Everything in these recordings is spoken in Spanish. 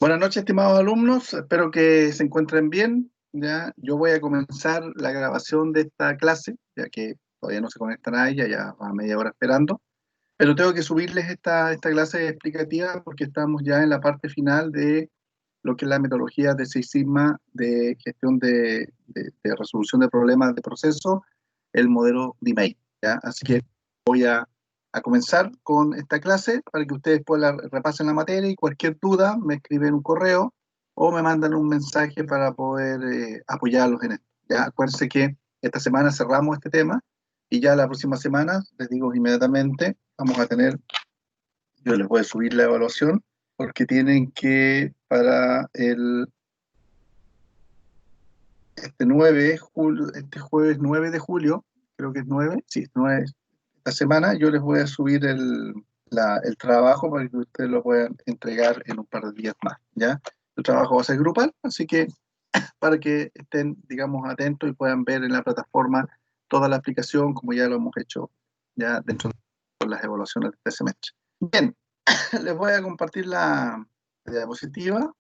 Buenas noches, estimados alumnos. Espero que se encuentren bien. Ya, yo voy a comenzar la grabación de esta clase, ya que todavía no se conectan a ella, ya va media hora esperando. Pero tengo que subirles esta clase explicativa porque estamos ya en la parte final de lo que es la metodología de Six Sigma de gestión de resolución de problemas de proceso, el modelo DMAIC, ¿ya? Así que voy a comenzar con esta clase para que ustedes repasen la materia y cualquier duda me escriben un correo o me mandan un mensaje para poder apoyarlos en esto. Ya, acuérdense que esta semana cerramos este tema y ya la próxima semana, les digo inmediatamente, vamos a tener, yo les voy a subir la evaluación porque tienen que para este 9 de julio, este jueves 9 de julio, creo que es 9, sí, 9, esta semana yo les voy a subir el trabajo para que ustedes lo puedan entregar en un par de días más, ¿ya? El trabajo va a ser grupal, así que para que estén, digamos, atentos y puedan ver en la plataforma toda la aplicación como ya lo hemos hecho ya dentro de las evaluaciones de este semestre. Bien, les voy a compartir la diapositiva.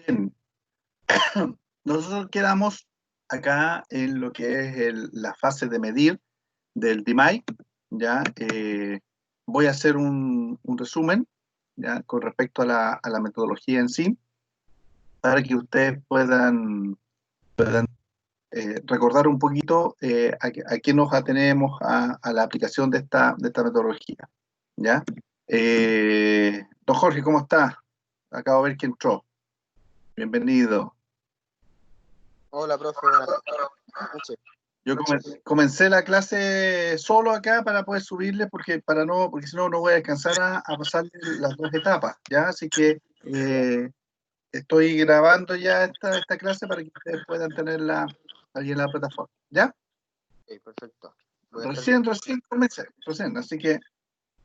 Bien, nosotros quedamos acá en lo que es la fase de medir del DMAIC, ¿ya? Voy a hacer un resumen, ¿ya? Con respecto a la metodología en sí, para que ustedes puedan recordar un poquito a qué nos atenemos a la aplicación de esta metodología, ¿ya? Don Jorge, ¿cómo está? Acabo de ver que entró. Bienvenido. Hola, profe, buenas noches. Yo comencé la clase solo acá para poder subirle porque si no, no voy a alcanzar a pasar las dos etapas, ¿ya? Así que estoy grabando ya esta clase para que ustedes puedan tenerla ahí en la plataforma, ¿ya? Ok, perfecto. Recién comencé, recién, así que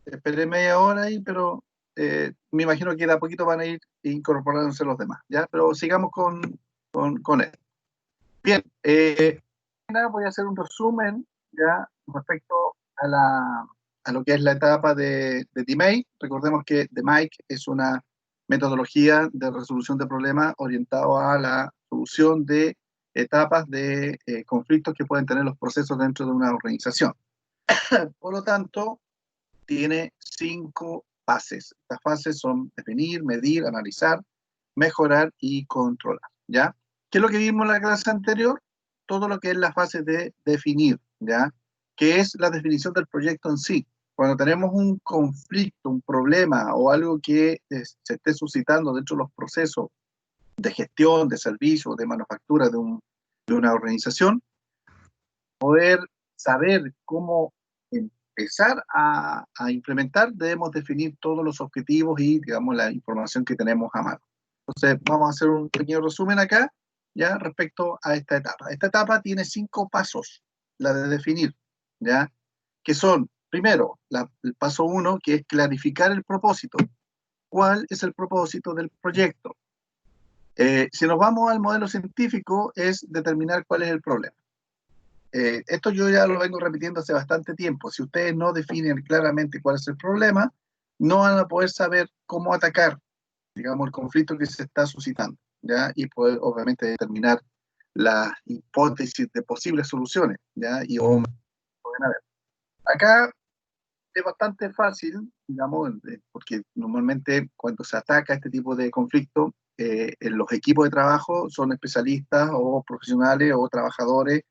esperé media hora ahí, pero me imagino que de a poquito van a ir incorporándose los demás, ¿ya? Pero sigamos con él. Bien, voy a hacer un resumen ya respecto a lo que es la etapa de DMAIC. Recordemos que DMAIC es una metodología de resolución de problemas orientado a la solución de etapas de conflictos que pueden tener los procesos dentro de una organización. Por lo tanto, tiene 5 fases. Estas fases son definir, medir, analizar, mejorar y controlar, ¿ya? ¿Qué es lo que vimos en la clase anterior? Todo lo que es la fase de definir, ¿ya? Que es la definición del proyecto en sí. Cuando tenemos un conflicto, un problema o algo que se esté suscitando dentro de los procesos de gestión, de servicio, de manufactura de una organización, poder saber cómo empezar a implementar, debemos definir todos los objetivos y, digamos, la información que tenemos a mano. Entonces, vamos a hacer un pequeño resumen acá, ya, respecto a esta etapa. Esta etapa tiene 5 pasos, la de definir, ya, que son, primero, el paso 1, que es clarificar el propósito. ¿Cuál es el propósito del proyecto? Si nos vamos al modelo científico, es determinar cuál es el problema. Esto yo ya lo vengo repitiendo hace bastante tiempo. Si ustedes no definen claramente cuál es el problema, no van a poder saber cómo atacar, digamos, el conflicto que se está suscitando, ¿ya? Y poder, obviamente, determinar las hipótesis de posibles soluciones, ¿ya? Y pueden haber. Acá es bastante fácil, digamos, porque normalmente cuando se ataca este tipo de conflicto, en los equipos de trabajo son especialistas o profesionales o trabajadores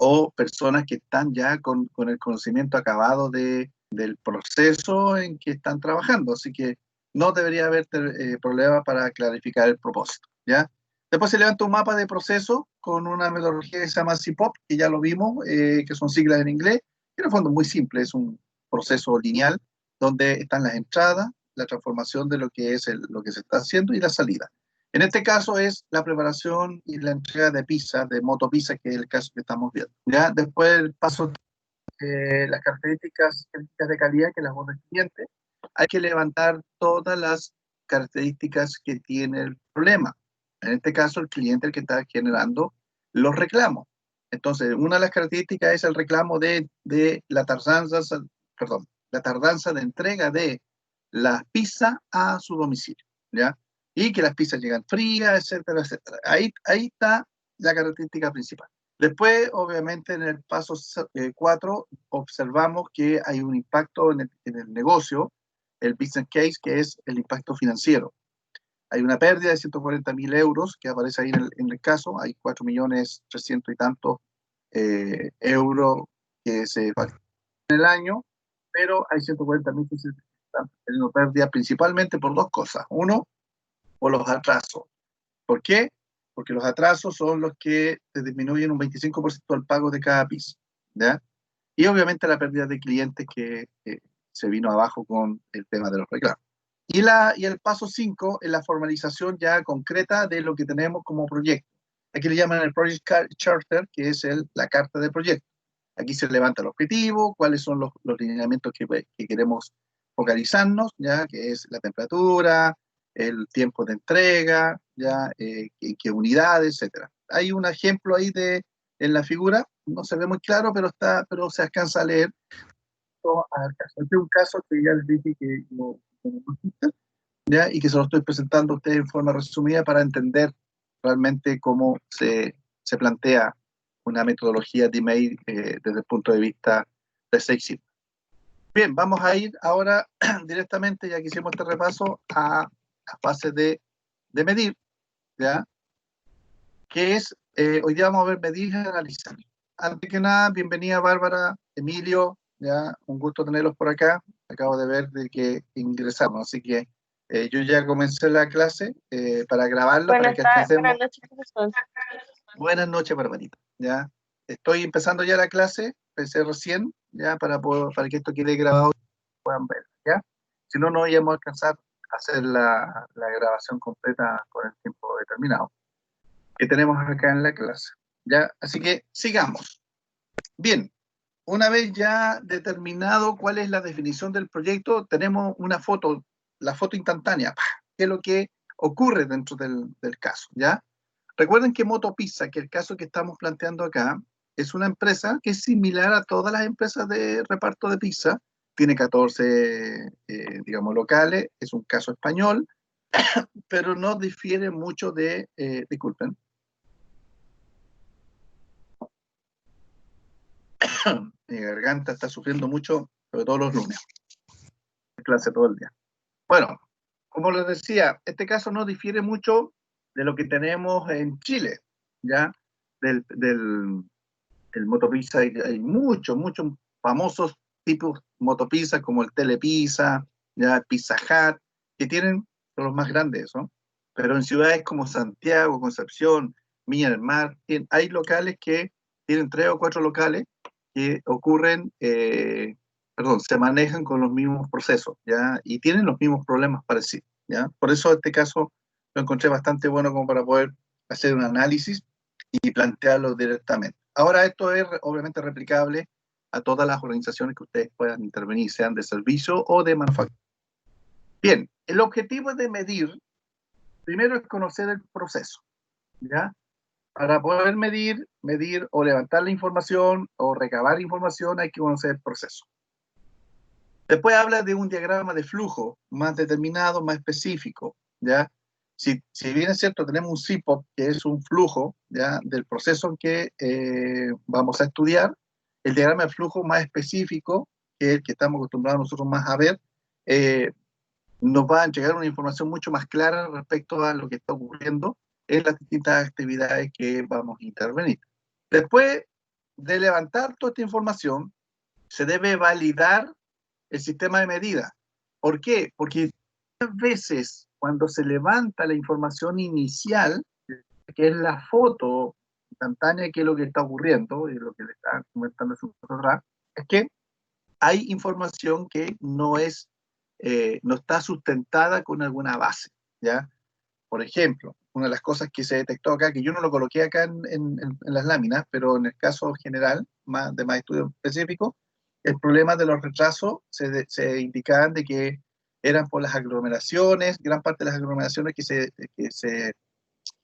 o personas que están ya con el conocimiento acabado del proceso en que están trabajando. Así que no debería haber problema para clarificar el propósito, ¿ya? Después se levanta un mapa de proceso con una metodología que se llama CPOP, que ya lo vimos, que son siglas en inglés, que en el fondo es muy simple, es un proceso lineal donde están las entradas, la transformación de lo que es lo que se está haciendo y la salida. En este caso es la preparación y la entrega de pizza, de motopizza, que es el caso que estamos viendo. ¿Ya? Después el paso las características de calidad que las borra el cliente, hay que levantar todas las características que tiene el problema. En este caso, el cliente el que está generando los reclamos. Entonces, una de las características es el reclamo de la tardanza, perdón, la tardanza de entrega de la pizza a su domicilio, ¿ya? Y que las pizzas llegan frías, etcétera, etcétera. Ahí está la característica principal. Después, obviamente, en el paso 4, observamos que hay un impacto en el negocio, el business case, que es el impacto financiero. Hay una pérdida de 140.000 euros que aparece ahí en el caso, hay 4.300.000 y tantos euros que se facturan en el año, pero hay 140.000 que se están teniendo pérdida principalmente por dos cosas. Uno, por los atrasos. ¿Por qué? Porque los atrasos son los que te disminuyen un 25% el pago de cada piso, ¿ya? Y obviamente la pérdida de clientes que se vino abajo con el tema de los reclamos. Y el paso 5 es la formalización ya concreta de lo que tenemos como proyecto. Aquí le llaman el Project Charter, que es la carta de proyecto. Aquí se levanta el objetivo, cuáles son los lineamientos que queremos focalizarnos, ya que es la temperatura, el tiempo de entrega, ya qué unidades, etcétera. Hay un ejemplo ahí en la figura, no se ve muy claro, pero se alcanza a leer. Este es un caso que ya les dije que no existe, ¿ya? Y que se lo estoy presentando a ustedes en forma resumida para entender realmente cómo se plantea una metodología de email desde el punto de vista de Six Sigma. Bien, vamos a ir ahora directamente, ya que hicimos este repaso, a la fase de medir, ¿ya? Que es, hoy día vamos a ver medir y analizar. Antes que nada, bienvenida Bárbara, Emilio, ya, un gusto tenerlos por acá. Acabo de ver de que ingresamos, así que yo ya comencé la clase para grabarla, para que alcancemos. Buenas noches, profesor. Buenas noches, Barbarita. Ya, estoy empezando ya la clase, empecé recién, ya, para que esto quede grabado y puedan ver, ya. Si no, no íbamos a alcanzar a hacer la grabación completa con el tiempo determinado que tenemos acá en la clase, ya. Así que sigamos. Bien, una vez ya determinado cuál es la definición del proyecto, tenemos una foto, la foto instantánea, que es lo que ocurre dentro del caso, ¿ya? Recuerden que Motopizza, que el caso que estamos planteando acá, es una empresa que es similar a todas las empresas de reparto de pizza, tiene 14, digamos, locales, es un caso español, pero no difiere mucho disculpen, mi garganta está sufriendo mucho, sobre todo los lunes, clase todo el día. Bueno, como les decía, este caso no difiere mucho de lo que tenemos en Chile, ¿ya? El Motopizza, hay muchos famosos tipos Motopizza como el Telepizza, ya Pizza Hut, que son los más grandes, ¿no? Pero en ciudades como Santiago, Concepción, Viña del Mar, hay locales que tienen 3 o 4 locales que se manejan con los mismos procesos, ¿ya? Y tienen los mismos problemas parecidos, ¿ya? Por eso este caso lo encontré bastante bueno como para poder hacer un análisis y plantearlo directamente. Ahora esto es obviamente replicable a todas las organizaciones que ustedes puedan intervenir, sean de servicio o de manufactura. Bien, el objetivo de medir, primero es conocer el proceso, ¿ya? Para poder medir o levantar la información o recabar información hay que conocer el proceso. Después habla de un diagrama de flujo más determinado, más específico, ¿ya? Si bien es cierto, tenemos un CIPOP, que es un flujo, ¿ya?, del proceso que vamos a estudiar, el diagrama de flujo más específico, que es el que estamos acostumbrados nosotros más a ver, nos va a entregar una información mucho más clara respecto a lo que está ocurriendo en las distintas actividades que vamos a intervenir. Después de levantar toda esta información, se debe validar el sistema de medida. ¿Por qué? Porque muchas veces cuando se levanta la información inicial, que es la foto instantánea, que es lo que está ocurriendo, y lo que le está comentando su atrás, es que hay información que no está sustentada con alguna base, ¿ya? Por ejemplo, una de las cosas que se detectó acá, que yo no lo coloqué acá en las láminas, pero en el caso general, de más estudio específico, El problema de los retrasos se indicaban de que eran por las aglomeraciones, gran parte de las aglomeraciones que se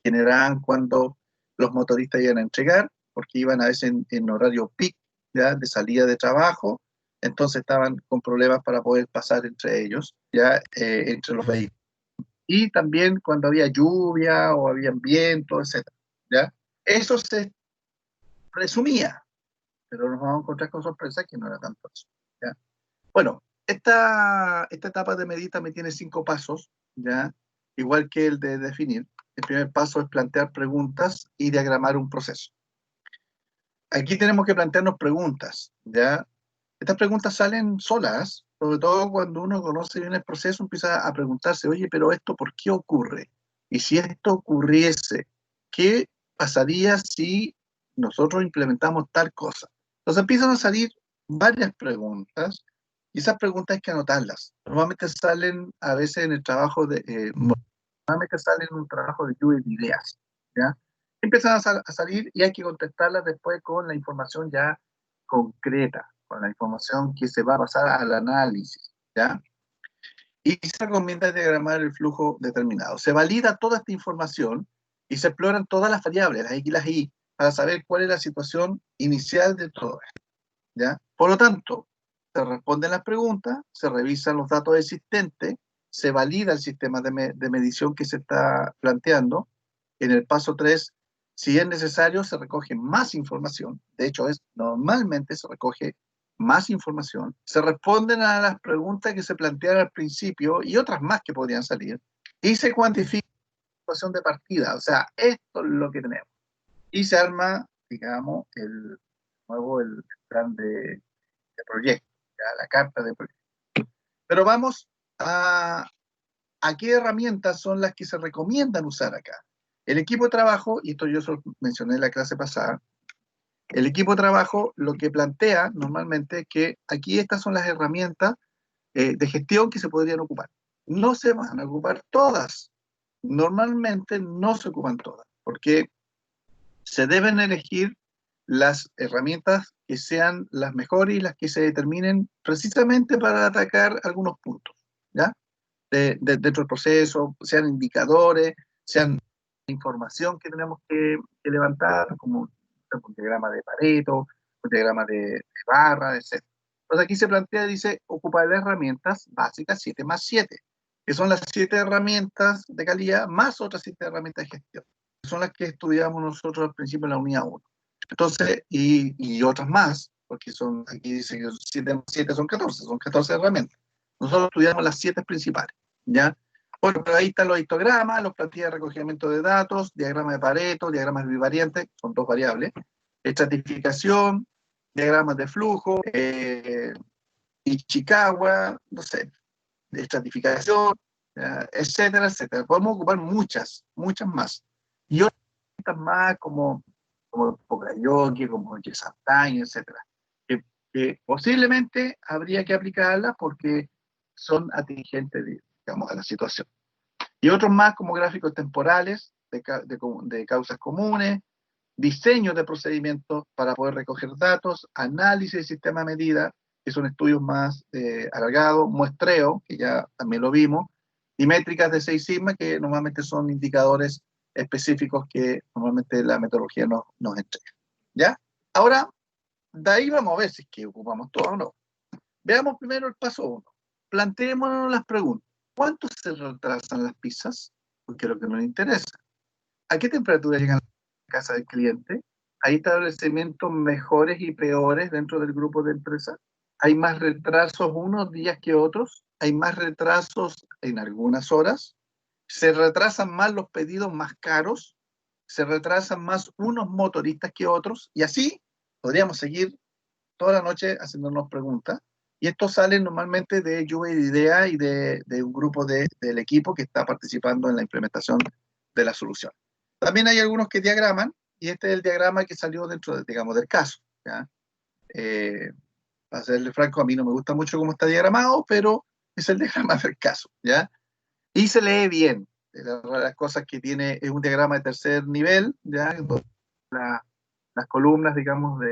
generaban cuando los motoristas iban a entregar, porque iban a veces en horario peak, ¿ya? De salida de trabajo, entonces estaban con problemas para poder pasar entre ellos, ya entre los vehículos. Y también cuando había lluvia o había viento, etcétera, ¿ya? Eso se presumía, pero nos vamos a encontrar con sorpresa que no era tanto eso, ¿ya? Bueno, esta etapa de medir también tiene 5 pasos, ¿ya? Igual que el de definir. El primer paso es plantear preguntas y diagramar un proceso. Aquí tenemos que plantearnos preguntas, ¿ya? Estas preguntas salen solas, sobre todo cuando uno conoce bien el proceso, empieza a preguntarse, oye, pero esto, ¿por qué ocurre? Y si esto ocurriese, ¿qué pasaría si nosotros implementamos tal cosa? Entonces empiezan a salir varias preguntas y esas preguntas hay que anotarlas. Normalmente salen a veces en el trabajo normalmente salen en un trabajo de lluvia de ideas, ¿ya? Empiezan a salir y hay que contestarlas después con la información ya concreta, con la información que se va a pasar al análisis, ¿ya? Y se recomienda diagramar el flujo determinado. Se valida toda esta información y se exploran todas las variables, las X y las Y, para saber cuál es la situación inicial de todo esto, ¿ya? Por lo tanto, se responden las preguntas, se revisan los datos existentes, se valida el sistema de medición que se está planteando. En el paso 3, si es necesario, se recoge más información. De hecho, normalmente se recoge más información. Se responden a las preguntas que se plantearon al principio y otras más que podrían salir. Y se cuantifica la situación de partida. O sea, esto es lo que tenemos. Y se arma, digamos, el plan de proyecto, ¿ya? La carta de proyecto. Pero vamos a qué herramientas son las que se recomiendan usar acá. El equipo de trabajo, y esto yo se lo mencioné en la clase pasada, el equipo de trabajo lo que plantea normalmente es que aquí estas son las herramientas de gestión que se podrían ocupar. No se van a ocupar todas. Normalmente no se ocupan todas, porque se deben elegir las herramientas que sean las mejores y las que se determinen precisamente para atacar algunos puntos, ¿ya? Dentro del proceso, sean indicadores, sean información que tenemos que levantar, como un diagrama de Pareto, un diagrama de barra, etc. Entonces aquí se plantea, dice, ocupar las herramientas básicas 7 más 7, que son las 7 herramientas de calidad más otras 7 herramientas de gestión, que son las que estudiamos nosotros al principio en la unidad 1. Entonces, y otras más, porque aquí dice que 7 más 7 son 14 herramientas. Nosotros estudiamos las 7 principales, ¿ya? Bueno, pero ahí están los histogramas, los plantillas de recogimiento de datos, diagramas de Pareto, diagramas bivariantes, son 2 variables, estratificación, diagramas de flujo, Ichikawa, no sé, estratificación, etcétera, etcétera. Podemos ocupar muchas más. Y otras más como Pocayoke, como Yesantay, etcétera. Que posiblemente habría que aplicarlas porque son atingentes, digamos, a la situación. Y otros más como gráficos temporales de causas comunes, diseños de procedimientos para poder recoger datos, análisis del sistema de medida, que son estudios más alargados, muestreo, que ya también lo vimos, y métricas de 6 sigma, que normalmente son indicadores específicos que normalmente la metodología nos entrega. ¿Ya? Ahora, de ahí vamos a ver si es que ocupamos todo o no. Veamos primero el paso 1. Planteémonos las preguntas. ¿Cuánto se retrasan las pizzas? Porque es lo que nos interesa. ¿A qué temperatura llegan a la casa del cliente? ¿Hay establecimientos mejores y peores dentro del grupo de empresas? ¿Hay más retrasos unos días que otros? ¿Hay más retrasos en algunas horas? ¿Se retrasan más los pedidos más caros? ¿Se retrasan más unos motoristas que otros? Y así podríamos seguir toda la noche haciéndonos preguntas. Y esto sale normalmente de lluvia de ideas y de un grupo del equipo que está participando en la implementación de la solución. También hay algunos que diagraman, y este es el diagrama que salió dentro, digamos, del caso, ¿ya? Para serle franco, a mí no me gusta mucho cómo está diagramado, pero es el diagrama del caso, ¿ya? Y se lee bien. Las cosas que tiene es un diagrama de tercer nivel, ¿ya? Las columnas, digamos,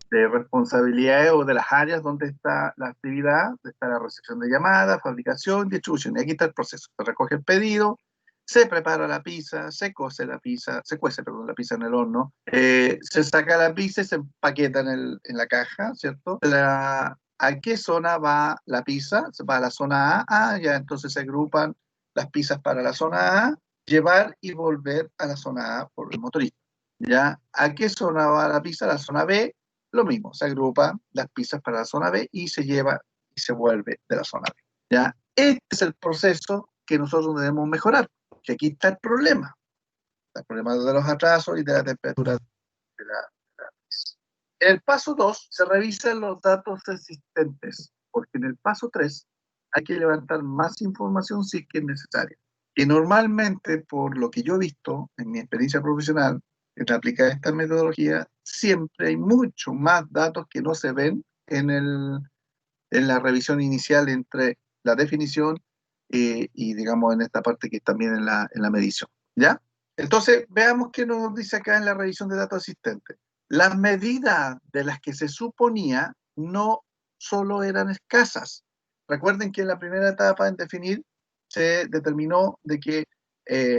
de responsabilidades o de las áreas donde está la actividad, está la recepción de llamadas, fabricación, distribución. Y aquí está el proceso. Se recoge el pedido, se prepara la pizza, se cose la pizza, se cuece, perdón, la pizza en el horno, se saca la pizza y se empaqueta en la caja, ¿cierto? ¿A qué zona va la pizza? Se va a la zona A, ya entonces se agrupan las pizzas para la zona A, llevar y volver a la zona A por el motorista. ¿Ya? ¿A qué zona va la pizza? La zona B, lo mismo, se agrupan las pizzas para la zona B y se lleva y se vuelve de la zona B. ¿Ya? Este es el proceso que nosotros debemos mejorar, que aquí está el problema de los atrasos y de la temperatura de la pizza. En el paso 2 se revisan los datos existentes, porque en el paso 3 hay que levantar más información si es que es necesaria. Y normalmente, por lo que yo he visto en mi experiencia profesional, en aplicar esta metodología, siempre hay mucho más datos que no se ven en la revisión inicial entre la definición y, digamos, en esta parte que también en la medición. ¿Ya? Entonces, veamos qué nos dice acá en la revisión de datos asistentes. Las medidas de las que se suponía no solo eran escasas. Recuerden que en la primera etapa en definir se determinó de que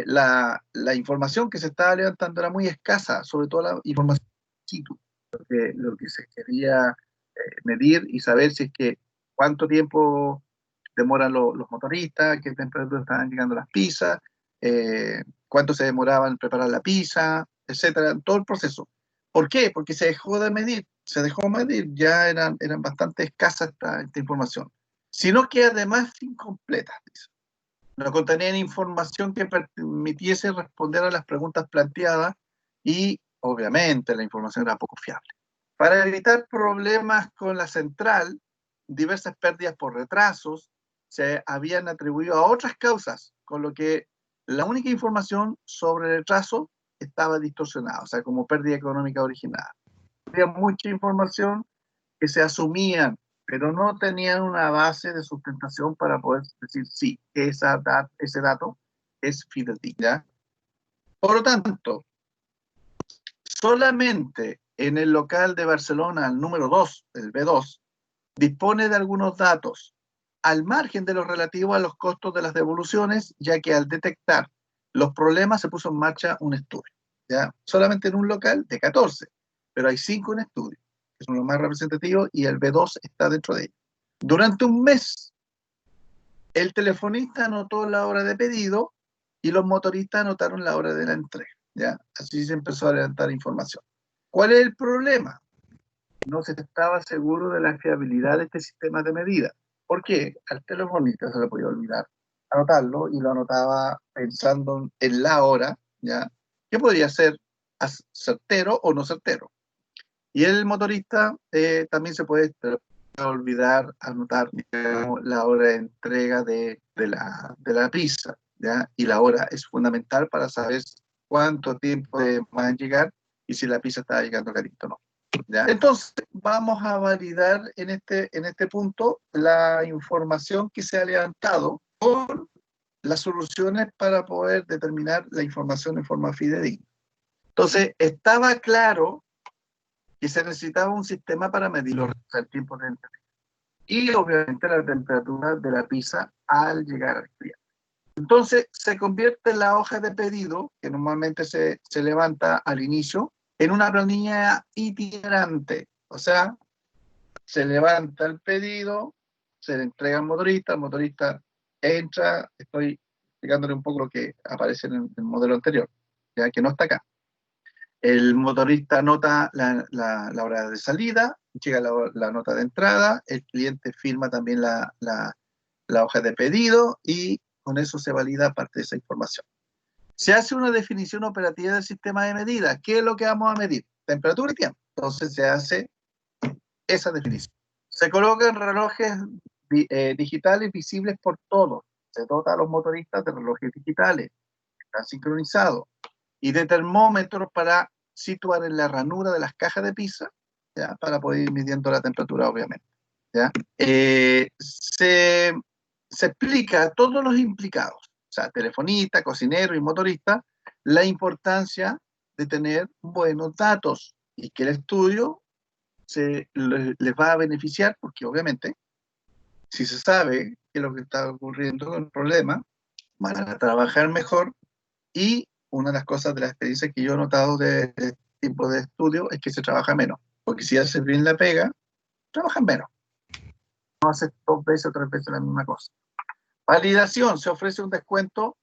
la información que se estaba levantando era muy escasa, sobre todo la información situ, lo que se quería medir y saber si es que cuánto tiempo demoran los motoristas, qué temperatura estaban llegando las pizzas, cuánto se demoraban en preparar la pizza, etcétera, todo el proceso. ¿Por qué? Porque se dejó medir, ya eran bastante escasas esta información. Sino que además incompleta, dice. No contenían información que permitiese responder a las preguntas planteadas y obviamente la información era poco fiable. Para evitar problemas con la central, diversas pérdidas por retrasos se habían atribuido a otras causas, con lo que la única información sobre el retraso estaba distorsionada, o sea, como pérdida económica originada. Había mucha información que se asumían, pero no tenían una base de sustentación para poder decir sí, ese dato es fidedigno. ¿Ya? Por lo tanto, solamente en el local de Barcelona, el número 2, el B2, dispone de algunos datos al margen de lo relativo a los costos de las devoluciones, ya que al detectar los problemas se puso en marcha un estudio. ¿Ya? Solamente en un local de 14, pero hay 5 en estudio, que son los más representativos, y el B2 está dentro de ellos. Durante un mes, el telefonista anotó la hora de pedido y los motoristas anotaron la hora de la entrega. ¿Ya? Así se empezó a levantar información. ¿Cuál es el problema? No se estaba seguro de la fiabilidad de este sistema de medida. ¿Por qué? Al telefonista se le podía olvidar anotarlo y lo anotaba pensando en la hora, ¿ya? Que podría ser certero o no certero. Y el motorista también se puede olvidar anotar, digamos, la hora de entrega de la pizza, ¿ya? Y la hora es fundamental para saber cuánto tiempo va a llegar y si la pizza está llegando caliente o no. ¿Ya? Entonces, vamos a validar en este punto la información que se ha levantado con las soluciones para poder determinar la información en forma fidedigna. Entonces, estaba claro que se necesitaba un sistema para medir el tiempo de entrega y obviamente la temperatura de la pizza al llegar al cliente. Entonces, se convierte la hoja de pedido, que normalmente se levanta al inicio, en una planilla itinerante. O sea, se levanta el pedido, se le entrega al motorista, el motorista entra, estoy explicándole un poco lo que aparece en el modelo anterior, ya que no está acá. El motorista anota la hora de salida, llega la nota de entrada, el cliente firma también la hoja de pedido y con eso se valida parte de esa información. Se hace una definición operativa del sistema de medida. ¿Qué es lo que vamos a medir? Temperatura y tiempo. Entonces se hace esa definición. Se colocan relojes digitales visibles por todos. Se dota a los motoristas de relojes digitales, están sincronizados, y de termómetros para situar en la ranura de las cajas de pizza, ¿ya? Para poder ir midiendo la temperatura, obviamente. ¿Ya? Se explica a todos los implicados, o sea, telefonista, cocinero y motorista, la importancia de tener buenos datos y que el estudio les va a beneficiar porque obviamente, si se sabe qué es lo que está ocurriendo con el problema, van a trabajar mejor. Y una de las cosas de la experiencia que yo he notado de este tipo de estudio es que se trabaja menos, porque si haces bien la pega, trabajan menos. No haces 2 veces o 3 veces la misma cosa. Validación, se ofrece un descuento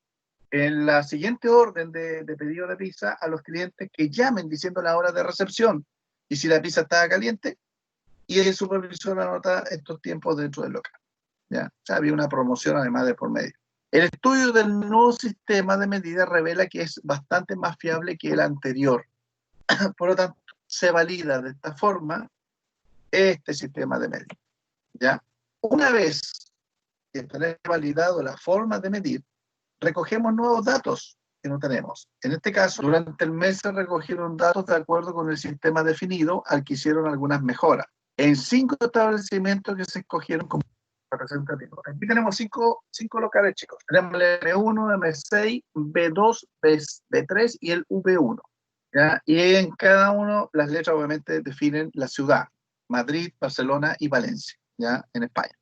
en la siguiente orden de pedido de pizza a los clientes que llamen diciendo la hora de recepción y si la pizza estaba caliente, y el supervisor anota estos tiempos dentro del local. ¿Ya? O sea, había una promoción además de por medio. El estudio del nuevo sistema de medida revela que es bastante más fiable que el anterior. Por lo tanto, se valida de esta forma este sistema de medida. ¿Ya? Una vez que tenemos validado la forma de medir, recogemos nuevos datos que no tenemos. En este caso, durante el mes se recogieron datos de acuerdo con el sistema definido, al que hicieron algunas mejoras. En 5 establecimientos que se escogieron como representativos. Aquí tenemos cinco locales, chicos. Tenemos el M1, M6, B2, B3 y el V1. ¿Ya? Y en cada uno las letras obviamente definen la ciudad, Madrid, Barcelona y Valencia, ¿ya? En España.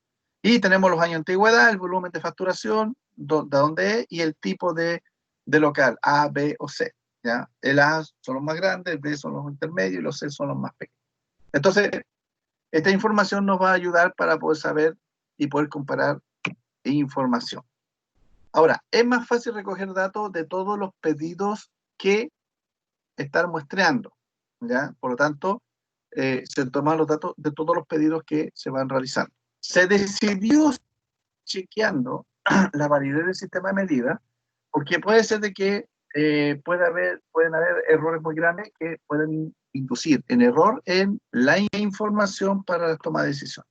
Y tenemos los años de antigüedad, el volumen de facturación, de dónde es, y el tipo de local, A, B o C. ¿Ya? El A son los más grandes, el B son los intermedios y los C son los más pequeños. Entonces, esta información nos va a ayudar para poder saber y poder comparar información. Ahora, es más fácil recoger datos de todos los pedidos que estar muestreando, ¿ya? Por lo tanto, se toman los datos de todos los pedidos que se van realizando. Se decidió chequeando la validez del sistema de medida, porque puede ser de que pueden haber errores muy grandes que pueden inducir en error en la información para la toma de decisión.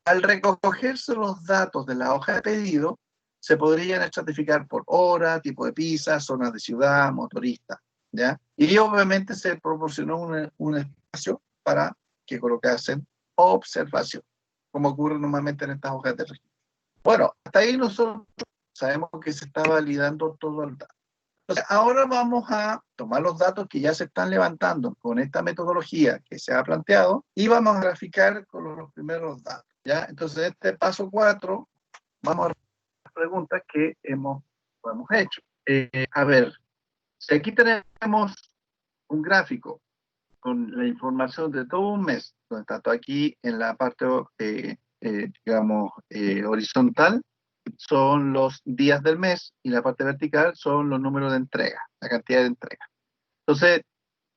Al recogerse los datos de la hoja de pedido, se podrían estratificar por hora, tipo de pizza, zonas de ciudad, motorista, ¿ya? Y obviamente se proporcionó un espacio para que colocasen observación, como ocurre normalmente en estas hojas de registro. Bueno, hasta ahí nosotros sabemos que se está validando todo el dato. Entonces, ahora vamos a tomar los datos que ya se están levantando con esta metodología que se ha planteado y vamos a graficar con los primeros datos, ¿ya? Entonces, este paso 4, vamos a las preguntas que hemos hecho. A ver, si aquí tenemos un gráfico con la información de todo un mes, donde está todo aquí en la parte, digamos, horizontal, son los días del mes y la parte vertical son los números de entrega, la cantidad de entrega. Entonces,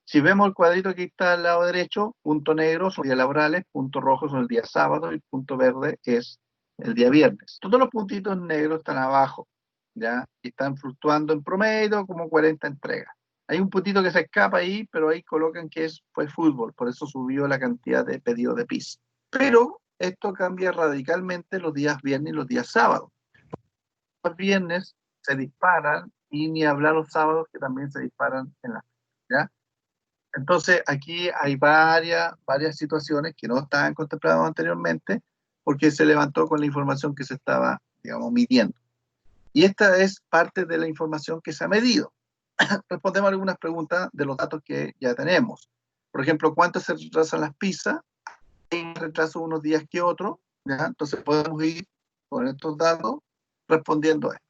si vemos el cuadrito que está al lado derecho, punto negro son días laborales, punto rojo son el día sábado y punto verde es el día viernes. Todos los puntitos negros están abajo, ¿ya? Y están fluctuando en promedio como 40 entregas. Hay un puntito que se escapa ahí, pero ahí colocan que fue fútbol, por eso subió la cantidad de pedidos de pizza. Pero esto cambia radicalmente los días viernes y los días sábados. Los viernes se disparan y ni hablar los sábados que también se disparan en la ¿ya? Entonces aquí hay varias situaciones que no estaban contempladas anteriormente porque se levantó con la información que se estaba, digamos, midiendo. Y esta es parte de la información que se ha medido. Respondemos algunas preguntas de los datos que ya tenemos. Por ejemplo, ¿cuánto se retrasan las pizzas? Hay más retraso unos días que otros, ¿ya? Entonces podemos ir con estos datos respondiendo a esto.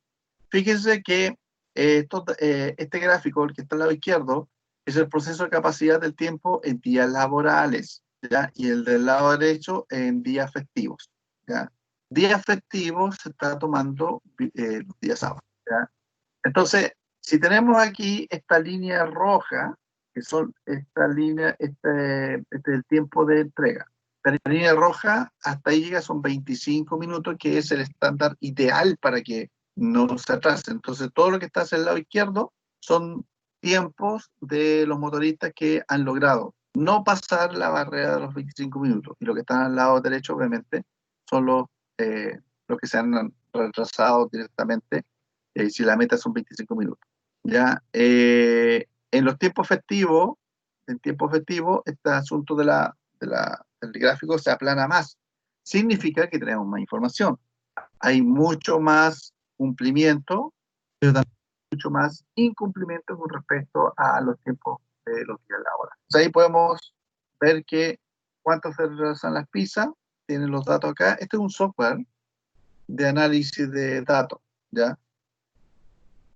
Fíjense que este gráfico, el que está al lado izquierdo, es el proceso de capacidad del tiempo en días laborales, ¿ya? Y el del lado derecho en días festivos, ¿ya? Días festivos se está tomando los días sábados, ¿ya? Entonces, si tenemos aquí esta línea roja, que son esta línea, este es el tiempo de entrega. La línea roja, hasta ahí llega, son 25 minutos, que es el estándar ideal para que no se atrase. Entonces, todo lo que está hacia el lado izquierdo son tiempos de los motoristas que han logrado no pasar la barrera de los 25 minutos. Y lo que está al lado derecho, obviamente, son los que se han retrasado directamente, si la meta son 25 minutos. ¿Ya? En los tiempos festivos, este asunto del gráfico se aplana más. Significa que tenemos más información. Hay mucho más cumplimiento, pero también mucho más incumplimiento con respecto a los tiempos de los días laborales. Entonces ahí podemos ver que ¿Cuánto se retrasan las pizzas? Tienen los datos acá. Este es un software de análisis de datos, ¿ya?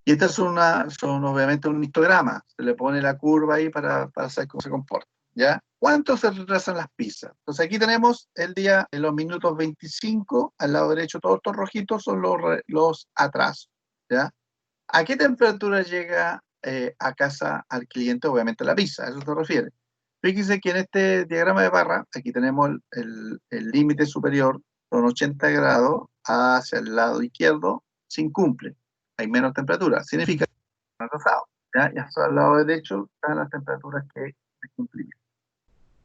Y estas son obviamente un histograma. Se le pone la curva ahí para saber cómo se comporta, ¿ya? ¿Cuánto se retrasan las pizzas? Entonces aquí tenemos el día en los minutos 25, al lado derecho todos estos rojitos son los atrasos, ¿ya? ¿A qué temperatura llega a casa al cliente? Obviamente la pizza, a eso se refiere. Fíjense que en este diagrama de barra, aquí tenemos el límite superior, son 80 grados, hacia el lado izquierdo, se incumple. Hay menos temperatura, significa que está atrasado, ¿ya? Y hacia el lado derecho están las temperaturas que se cumplían.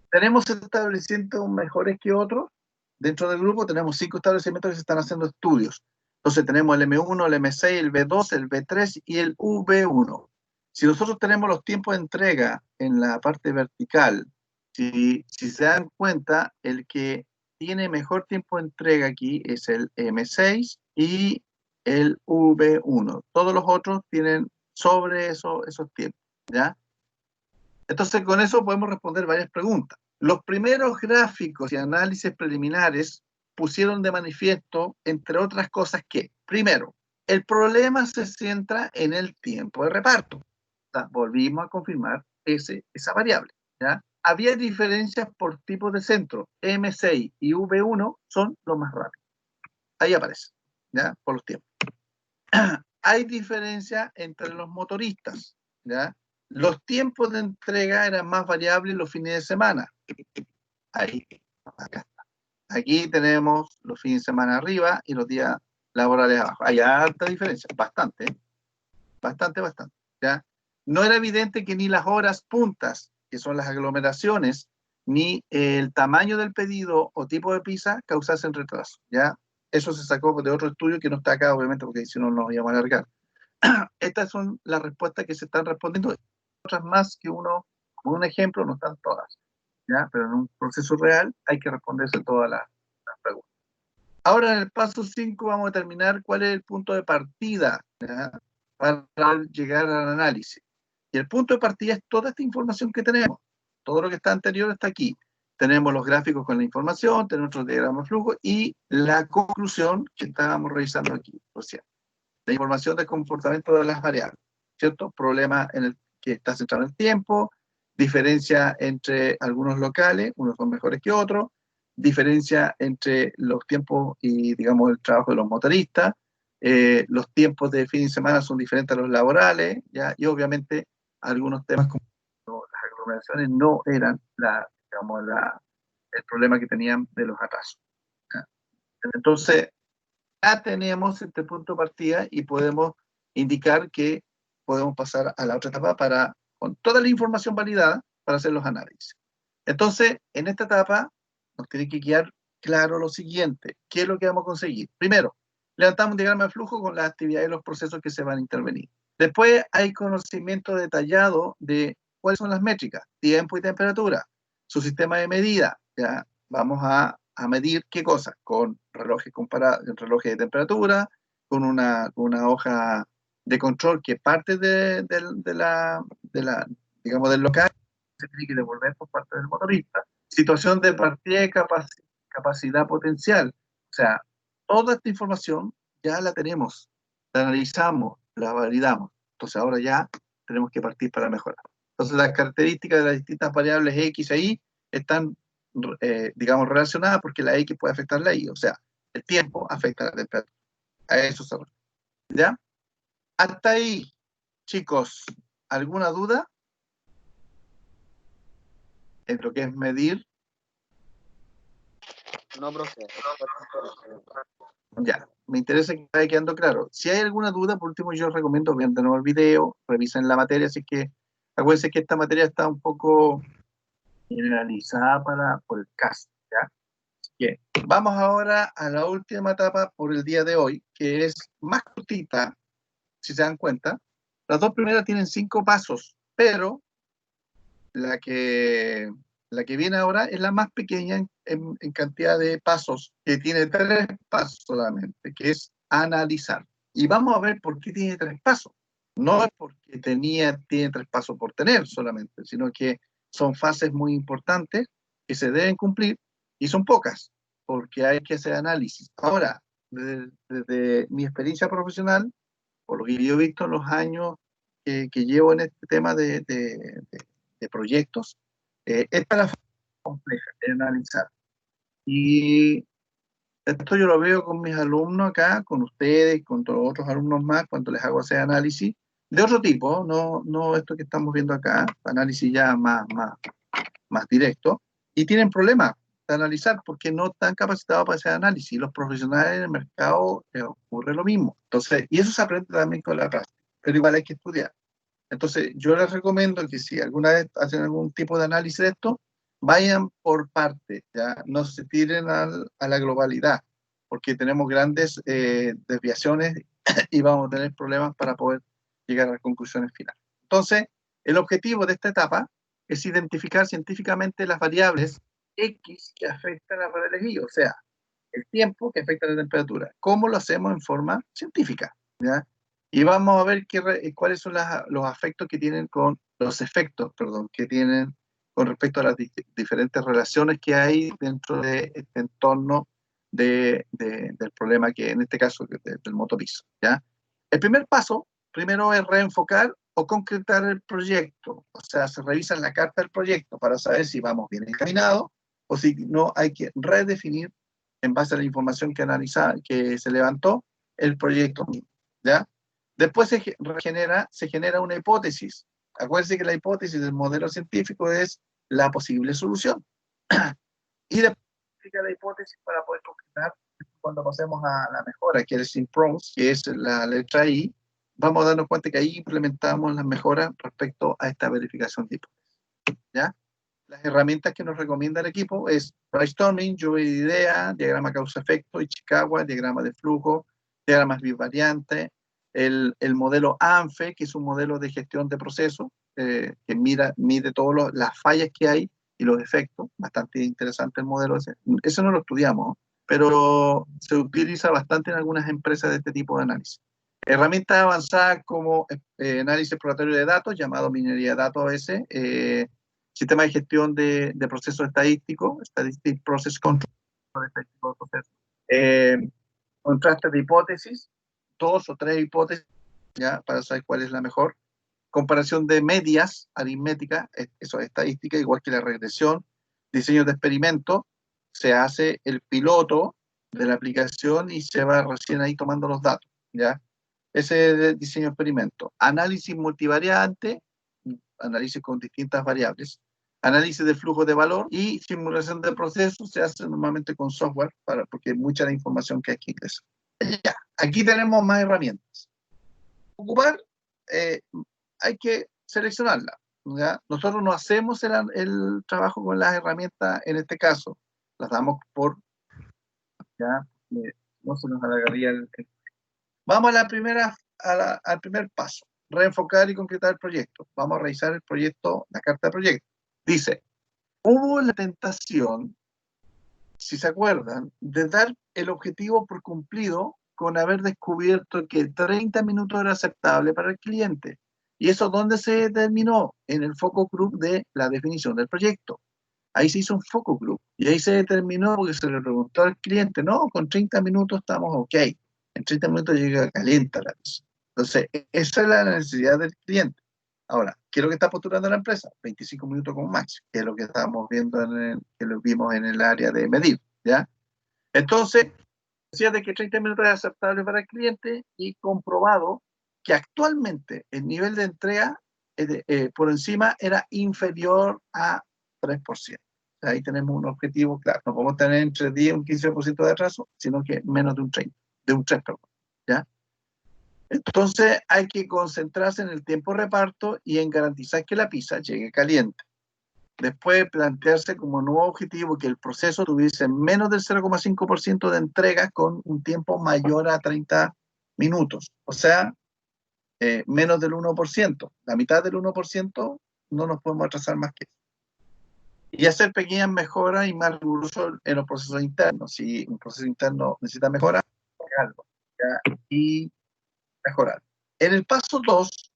Tenemos establecimientos mejores que otros. Dentro del grupo tenemos 5 establecimientos que se están haciendo estudios. Entonces tenemos el M1, el M6, el B2, el B3 y el V1. Si nosotros tenemos los tiempos de entrega en la parte vertical, si se dan cuenta, el que tiene mejor tiempo de entrega aquí es el M6 y el V1. Todos los otros tienen sobre esos tiempos, ¿ya? Entonces, con eso podemos responder varias preguntas. Los primeros gráficos y análisis preliminares pusieron de manifiesto, entre otras cosas, que, primero, el problema se centra en el tiempo de reparto. O sea, volvimos a confirmar esa variable, ¿ya? Había diferencias por tipo de centro. M6 y V1 son los más rápidos. Ahí aparece, ¿ya? Por los tiempos. Hay diferencia entre los motoristas, ¿ya? Los tiempos de entrega eran más variables los fines de semana. Ahí, acá está. Aquí tenemos los fines de semana arriba y los días laborales abajo. Hay alta diferencia, bastante, bastante, ¿ya? No era evidente que ni las horas puntas, que son las aglomeraciones, ni el tamaño del pedido o tipo de pizza causasen retraso, ¿ya? Eso se sacó de otro estudio que no está acá, obviamente, porque si no nos íbamos a alargar. Estas son las respuestas que se están respondiendo. Otras más que uno, como un ejemplo, no están todas, ¿ya? Pero en un proceso real hay que responderse todas las preguntas. Ahora en el paso 5 vamos a determinar cuál es el punto de partida, ¿ya? Para llegar al análisis. Y el punto de partida es toda esta información que tenemos. Todo lo que está anterior está aquí. Tenemos los gráficos con la información, tenemos nuestro diagrama de flujo y la conclusión que estábamos revisando aquí, por cierto. La información del comportamiento de las variables, ¿cierto? Problema en el que está centrado en el tiempo, diferencia entre algunos locales, unos son mejores que otros, diferencia entre los tiempos y, digamos, el trabajo de los motoristas, los tiempos de fin de semana son diferentes a los laborales, ¿ya? Y obviamente algunos temas como las aglomeraciones no eran el problema que tenían de los atrasos, ¿ya? Entonces, ya tenemos este punto de partida y podemos indicar que podemos pasar a la otra etapa con toda la información validada para hacer los análisis. Entonces, en esta etapa nos tiene que quedar claro lo siguiente. ¿Qué es lo que vamos a conseguir? Primero, levantamos un diagrama de flujo con las actividades y los procesos que se van a intervenir. Después hay conocimiento detallado de cuáles son las métricas, tiempo y temperatura, su sistema de medida. Ya vamos a medir qué cosas, con relojes relojes de temperatura, con una hoja de control que parte digamos, del local, se tiene que devolver por parte del motorista. Situación de partida y capacidad potencial. O sea, toda esta información ya la tenemos, la analizamos, la validamos. Entonces ahora ya tenemos que partir para mejorar. Entonces las características de las distintas variables X e Y están, digamos, relacionadas porque la X puede afectar la Y. O sea, el tiempo afecta a la temperatura. A eso se refiere. ¿Ya? Hasta ahí, chicos, ¿alguna duda en lo que es medir? No, profe. Ya, me interesa que vaya quedando claro. Si hay alguna duda, por último, yo recomiendo vean de nuevo el video, revisen la materia, así que acuérdense que esta materia está un poco generalizada por el caso, ¿ya? Así que vamos ahora a la última etapa por el día de hoy, que es más cortita, si se dan cuenta. Las dos primeras tienen 5 pasos, pero la que viene ahora es la más pequeña en cantidad de pasos, que tiene 3 pasos solamente, que es analizar. Y vamos a ver por qué tiene 3 pasos. No es porque tiene 3 pasos por tener solamente, sino que son fases muy importantes que se deben cumplir, y son pocas, porque hay que hacer análisis. Ahora, desde mi experiencia profesional, por lo que yo he visto en los años que llevo en este tema de proyectos, esta es la forma compleja de analizar. Y esto yo lo veo con mis alumnos acá, con ustedes, con todos los otros alumnos más, cuando les hago ese análisis, de otro tipo, no esto que estamos viendo acá, análisis ya más directo, y tienen problemas de analizar porque no están capacitados para ese análisis. Los profesionales en el mercado ocurre lo mismo. Entonces, y eso se aprende también con la práctica, pero igual hay que estudiar. Entonces, yo les recomiendo que si alguna vez hacen algún tipo de análisis de esto, vayan por partes, ¿ya? No se tiren a la globalidad, porque tenemos grandes desviaciones y vamos a tener problemas para poder llegar a las conclusiones finales. Entonces, el objetivo de esta etapa es identificar científicamente las variables X que afectan a la elegido, o sea, el tiempo que afecta a la temperatura. ¿Cómo lo hacemos en forma científica? ¿Ya? Y vamos a ver cuáles son los efectos que tienen que tienen con respecto a las diferentes relaciones que hay dentro de este entorno del problema que en este caso del motopiso, ¿ya? El primer paso, primero es reenfocar o concretar el proyecto, o sea, se revisa la carta del proyecto para saber si vamos bien encaminados o si no hay que redefinir en base a la información que se levantó el proyecto, ¿ya? Después se genera una hipótesis. Acuérdense que la hipótesis del modelo científico es la posible solución. Y después se aplica la hipótesis para poder concretar cuando pasemos a la mejora, que es el improves, que es la letra I. Vamos a darnos cuenta que ahí implementamos las mejoras respecto a esta verificación de hipótesis, ¿ya? Las herramientas que nos recomienda el equipo es brainstorming, lluvia de ideas, diagrama causa-efecto, Ichikawa, diagrama de flujo, diagramas bivariantes, el modelo ANFE, que es un modelo de gestión de procesos, que mide todas las fallas que hay y los efectos. Bastante interesante el modelo ese. Eso no lo estudiamos, pero se utiliza bastante en algunas empresas de este tipo de análisis. Herramientas avanzadas como análisis exploratorio de datos, llamado minería de datos a veces, sistema de gestión de procesos estadísticos, Statistic Process Control, eh, contraste de hipótesis, 2 o 3 hipótesis, ¿ya? Para saber cuál es la mejor. Comparación de medias aritméticas, eso es estadística, igual que la regresión. Diseño de experimento, se hace el piloto de la aplicación y se va recién ahí tomando los datos, ¿ya? Ese es el diseño de experimento. Análisis multivariante, análisis con distintas variables. Análisis de flujo de valor y simulación de procesos se hace normalmente con software, porque hay mucha la información que hay que ingresar. Ya, aquí tenemos más herramientas. Ocupar, hay que seleccionarla, ¿ya? Nosotros no hacemos el trabajo con las herramientas, en este caso, las damos por, ya, no se nos alargaría Vamos a la primera, al primer paso, reenfocar y concretar el proyecto. Vamos a revisar el proyecto, la carta de proyecto. Dice, hubo la tentación, si se acuerdan, de dar el objetivo por cumplido con haber descubierto que 30 minutos era aceptable para el cliente. ¿Y eso dónde se determinó? En el focus group de la definición del proyecto. Ahí se hizo un focus group y ahí se determinó porque se le preguntó al cliente, no, con 30 minutos estamos ok. En 30 minutos llega caliente la cosa. Entonces, esa es la necesidad del cliente. Ahora, ¿qué es lo que está postulando la empresa? 25 minutos como máximo, que es lo que estábamos viendo, que lo vimos en el área de medir, ¿ya? Entonces, decía de que 30 minutos es aceptable para el cliente y comprobado que actualmente el nivel de entrega por encima era inferior a 3%. Ahí tenemos un objetivo claro. No podemos tener entre 10 y un 15% de atraso, sino que menos de un 30, de un 3, perdón, ¿ya? Entonces hay que concentrarse en el tiempo de reparto y en garantizar que la pizza llegue caliente. Después plantearse como nuevo objetivo que el proceso tuviese menos del 0,5% de entrega con un tiempo mayor a 30 minutos. O sea, menos del 1%. La mitad del 1% no nos podemos atrasar más que eso. Y hacer pequeñas mejoras y más riguroso en los procesos internos. Si un proceso interno necesita mejorar, algo, y mejorar. En el paso 2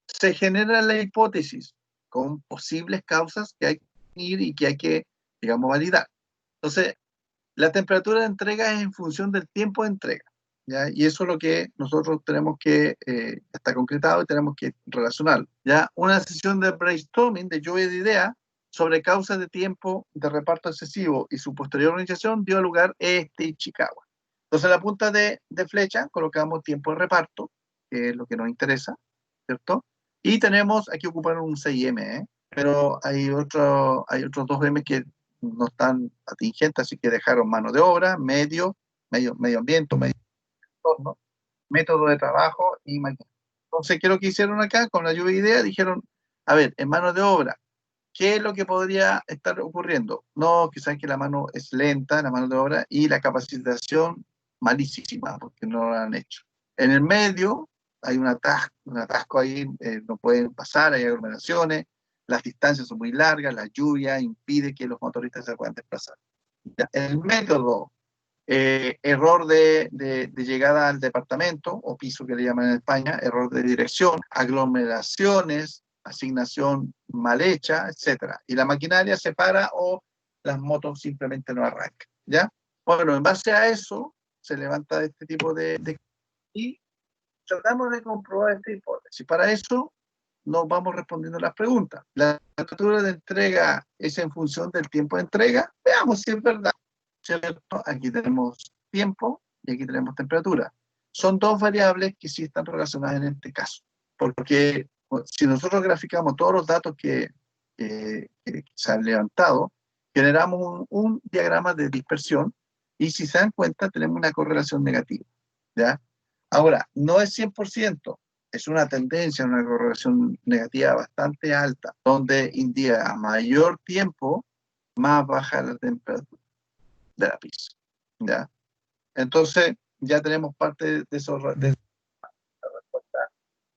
se genera la hipótesis con posibles causas que hay que ir y que hay que digamos, validar. Entonces, la temperatura de entrega es en función del tiempo de entrega, ¿ya? Y eso es lo que nosotros tenemos que, está concretado y tenemos que relacionarlo, ¿ya? Una sesión de brainstorming, de lluvia de ideas, sobre causas de tiempo de reparto excesivo y su posterior organización dio lugar en Chicago. Entonces, en la punta de flecha colocamos tiempo de reparto, que es lo que nos interesa, ¿cierto? Y tenemos, hay que ocupar un 6M, pero hay otros 2M que no están atingentes, así que dejaron mano de obra, medio ambiente, medio entorno, método de trabajo y máquina. Entonces, ¿qué es lo que hicieron acá? Con la lluvia de ideas dijeron, a ver, en mano de obra, ¿qué es lo que podría estar ocurriendo? No, quizás que la mano es lenta, la mano de obra, y la capacitación malísima, porque no lo han hecho. En el medio hay un atasco ahí, no pueden pasar, hay aglomeraciones, las distancias son muy largas, la lluvia impide que los motoristas se puedan desplazar. El método, error de llegada al departamento, o piso que le llaman en España, error de dirección, aglomeraciones, asignación mal hecha, etcétera. Y la maquinaria se para o las motos simplemente no arrancan, ¿ya? Bueno, en base a eso, se levanta este tipo y tratamos de comprobar esta hipótesis. Para eso, nos vamos respondiendo las preguntas. ¿La temperatura de entrega es en función del tiempo de entrega? Veamos si es verdad, ¿cierto? Aquí tenemos tiempo y aquí tenemos temperatura. Son dos variables que sí están relacionadas en este caso, porque si nosotros graficamos todos los datos que se han levantado, generamos un diagrama de dispersión y si se dan cuenta tenemos una correlación negativa, ¿ya? Ahora, no es 100%, es una tendencia, una correlación negativa bastante alta, donde indica a mayor tiempo, más baja la temperatura de la pizza, ¿ya? Entonces, ya tenemos parte de eso, de la respuesta,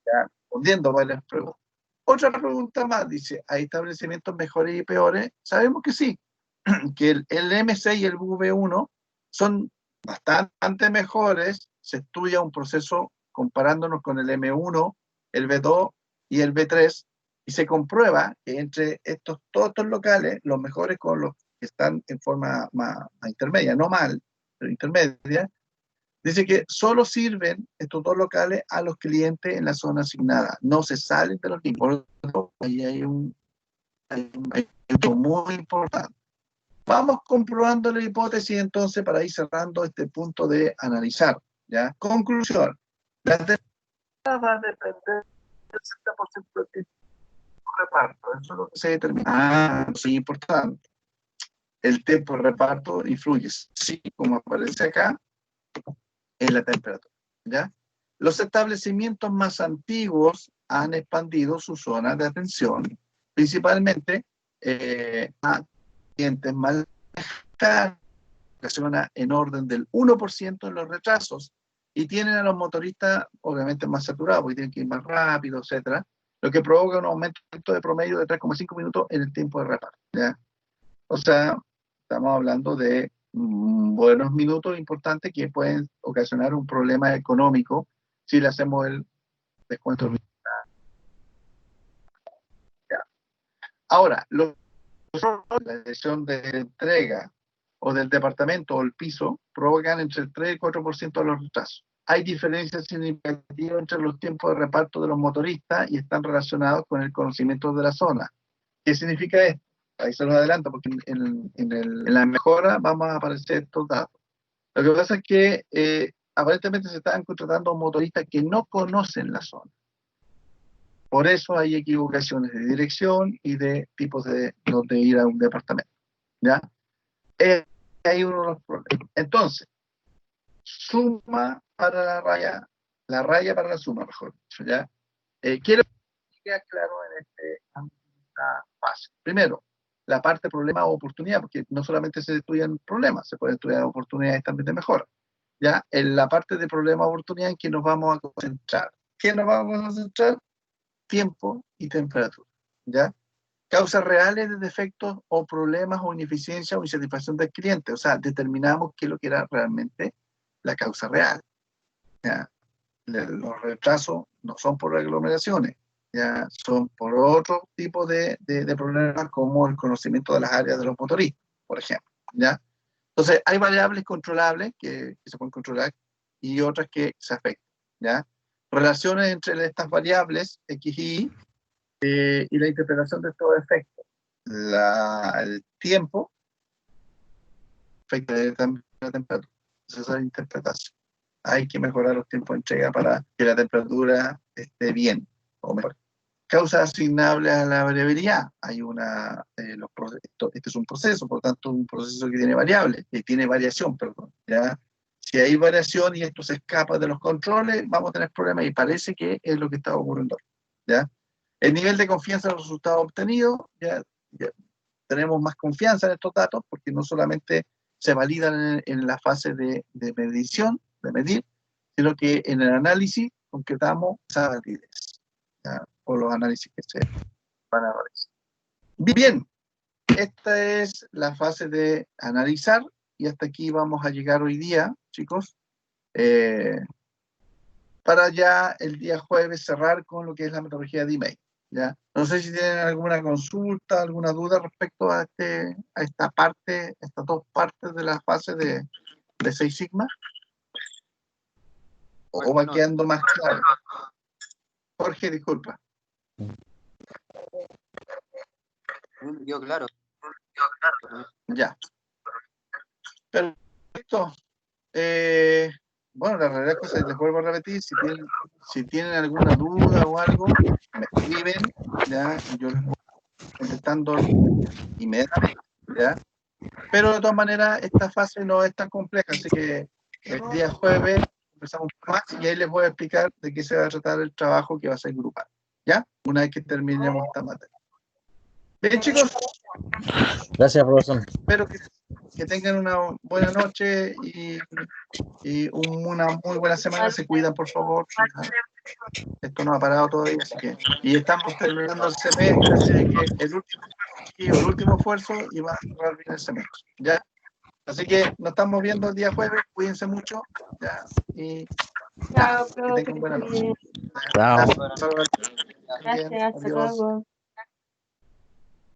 ya respondiendo varias preguntas. Otra pregunta más, dice, ¿hay establecimientos mejores y peores? Sabemos que sí, que el M6 y el V1 son bastante mejores, se estudia un proceso comparándonos con el M1, el V2 y el V3, y se comprueba que entre todos estos locales, los mejores con los que están en forma más intermedia, no mal, pero intermedia, dice que solo sirven estos dos locales a los clientes en la zona asignada, no se salen de los límites. Ahí hay un punto muy importante. Vamos comprobando la hipótesis entonces para ir cerrando este punto de analizar, ¿ya? Conclusión. La temperatura va a depender del 60% del tiempo de reparto. Eso es lo que se determina. Sí, importante. El tiempo de reparto influye, sí, como aparece acá, en la temperatura, ¿ya? Los establecimientos más antiguos han expandido su zona de atención, principalmente a clientes más ocasiona en orden del 1% en los retrasos y tienen a los motoristas obviamente más saturados porque tienen que ir más rápido, etcétera, lo que provoca un aumento de promedio de 3,5 minutos en el tiempo de reparto, ¿ya? O sea, estamos hablando de buenos minutos importantes que pueden ocasionar un problema económico si le hacemos el descuento. ¿Ya? Ahora, la dirección de entrega o del departamento o el piso provocan entre el 3 y el 4% de los retrasos. Hay diferencias significativas entre los tiempos de reparto de los motoristas y están relacionados con el conocimiento de la zona. ¿Qué significa esto? Ahí se los adelanto porque en la mejora vamos a aparecer estos datos. Lo que pasa es que aparentemente se están contratando motoristas que no conocen la zona. Por eso hay equivocaciones de dirección y de tipos de donde ir a un departamento, ¿ya? Hay uno de los problemas. Entonces, suma para la raya para la suma, mejor dicho, ¿ya? Quiero que quede claro en esta fase. Primero, la parte problema o oportunidad, porque no solamente se estudian problemas, se pueden estudiar oportunidades también de mejora, ¿ya? En la parte de problema o oportunidad en que nos vamos a concentrar. ¿Qué nos vamos a concentrar? Tiempo y temperatura, ¿ya? Causas reales de defectos o problemas o ineficiencia o insatisfacción del cliente. O sea, determinamos qué es lo que era realmente la causa real, ¿ya? Los retrasos no son por aglomeraciones, ya son por otro tipo de problemas como el conocimiento de las áreas de los motoristas, por ejemplo, ¿ya? Entonces, hay variables controlables que se pueden controlar y otras que se afectan, ¿ya? Relaciones entre estas variables, X y Y, y la interpretación de estos efectos. El tiempo afecta también la temperatura. Entonces, esa es la interpretación. Hay que mejorar los tiempos de entrega para que la temperatura esté bien o mejor. Causas asignables a la variabilidad. Hay este es un proceso, por lo tanto, un proceso que tiene variables, que tiene variación, perdón, ¿ya? Si hay variación y esto se escapa de los controles, vamos a tener problemas y parece que es lo que está ocurriendo, ¿ya? El nivel de confianza en los resultados obtenidos, ya tenemos más confianza en estos datos porque no solamente se validan en la fase de medición, de medir, sino que en el análisis concretamos esa validez, ¿ya? Por los análisis que se van a realizar. Bien, esta es la fase de analizar y hasta aquí vamos a llegar hoy día, chicos, para ya el día jueves cerrar con lo que es la metodología de email, ¿ya? No sé si tienen alguna consulta, alguna duda respecto a esta parte, estas dos partes de la fase de Six Sigma, o va quedando más claro. Jorge, disculpa. Yo, claro. Ya. Perfecto. Bueno, la realidad es que les vuelvo a repetir, si tienen alguna duda o algo, me escriben, ¿ya? Yo les voy contestando inmediatamente, ¿ya? Pero de todas maneras, esta fase no es tan compleja, así que el día jueves empezamos más y ahí les voy a explicar de qué se va a tratar el trabajo que va a ser grupal, ¿ya? Una vez que terminemos esta materia. Bien, chicos. Gracias, profesor. Espero que tengan una buena noche y una muy buena semana. Se cuidan, por favor. Esto no ha parado todavía, así que... Y estamos terminando el semestre, así que el último esfuerzo y va a cerrar bien el semestre, ¿ya? Así que nos estamos viendo el día jueves. Cuídense mucho, ¿ya? Y Chao, que tengan buena noche. Chao. Gracias. Gracias, hasta luego.